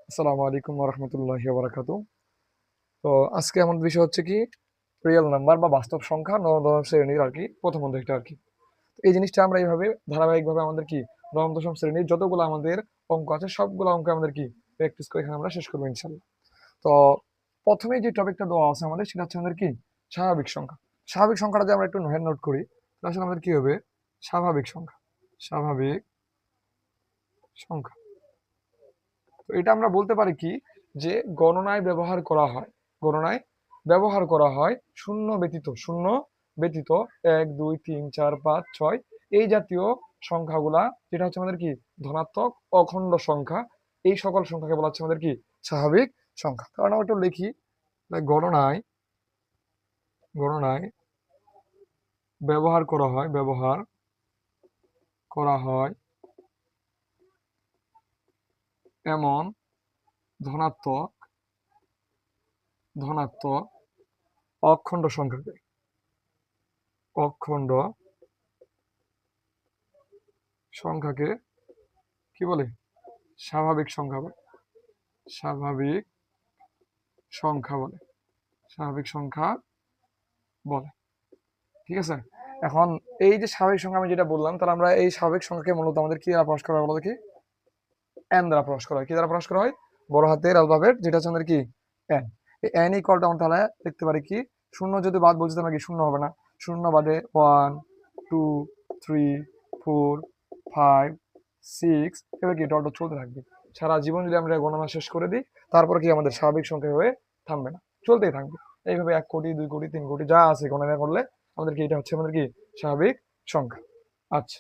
আসসালামু আলাইকুম রহমতুল্লাহি বারাকাতু। তো আজকে আমাদের বিষয় হচ্ছে কি রিয়েল নাম্বার বা বাস্তব সংখ্যা নবম দশম শ্রেণীর আর কি প্রথম অধ্যায়টা আর কি। তো এই জিনিসটা আমরা এইভাবে ধারাবাহিকভাবে আমাদের কি নবম দশম শ্রেণীর যতগুলো আমাদের অঙ্ক আছে সবগুলো অঙ্ক আমাদের কি প্র্যাকটিস করে এখানে আমরা শেষ করবো ইনশাল্লাহ। তো প্রথমে যে টপিকটা দেওয়া আছে আমাদের সেটা হচ্ছে আমাদের কি স্বাভাবিক সংখ্যা। স্বাভাবিক সংখ্যাটা যদি আমরা একটু হ্যান্ড নোট করি তাহলে আসলে আমাদের কি হবে স্বাভাবিক সংখ্যা। স্বাভাবিক সংখ্যা, তো এটা আমরা বলতে পারি কি যে গণনায় ব্যবহার করা হয়, গণনায় ব্যবহার করা হয় শূন্য ব্যতীত, শূন্য ব্যতীত 1 2 3 4 5 6 এই জাতীয় সংখ্যাগুলা, যেটা হচ্ছে আমাদের কি ধনাত্মক অখণ্ড সংখ্যা, এই সকল সংখ্যাকে বলা হচ্ছে আমাদের কি স্বাভাবিক সংখ্যা। কারণ আমরা একটু লিখি গণনায় গণনায় ব্যবহার করা হয়, ব্যবহার করা হয় এমন ধনাত্মক ধনাত্মক অখণ্ড সংখ্যাকে, অখণ্ড সংখ্যাকে কি বলে স্বাভাবিক সংখ্যা বলে, স্বাভাবিক সংখ্যা বলে, স্বাভাবিক সংখ্যা বলে। ঠিক আছে, এখন এই যে স্বাভাবিক সংখ্যা আমি যেটা বললাম, তাহলে আমরা এই স্বাভাবিক সংখ্যাকে মূলত আমাদের কি দ্বারা প্রকাশ করা হয় বলো দেখি? এন দ্বারা প্রকাশ করা হয়। কি দ্বারা প্রকাশ করা হয়? বড় হাতের অ্যালফাবেট যেটা হচ্ছে আমাদের কি এন। এই এন ইকুয়ালটা আমরা তাহলে লিখতে পারি কি, শূন্য যদি বাদ বলছি আমরা কি শূন্য হবে না, শূন্য বাদে 1 2 3 4 5 6 এবার কি ডট ডট চলতে থাকবে সারা জীবন। যদি আমরা গণনা শেষ করে দিই তারপরে কি আমাদের স্বাভাবিক সংখ্যা হয়ে থামবে না, চলতেই থাকবে এইভাবে। 1 কোটি 2 কোটি 3 কোটি যা আছে গণনা করলে আমাদের কি এটা হচ্ছে আমাদের কি স্বাভাবিক সংখ্যা। আচ্ছা,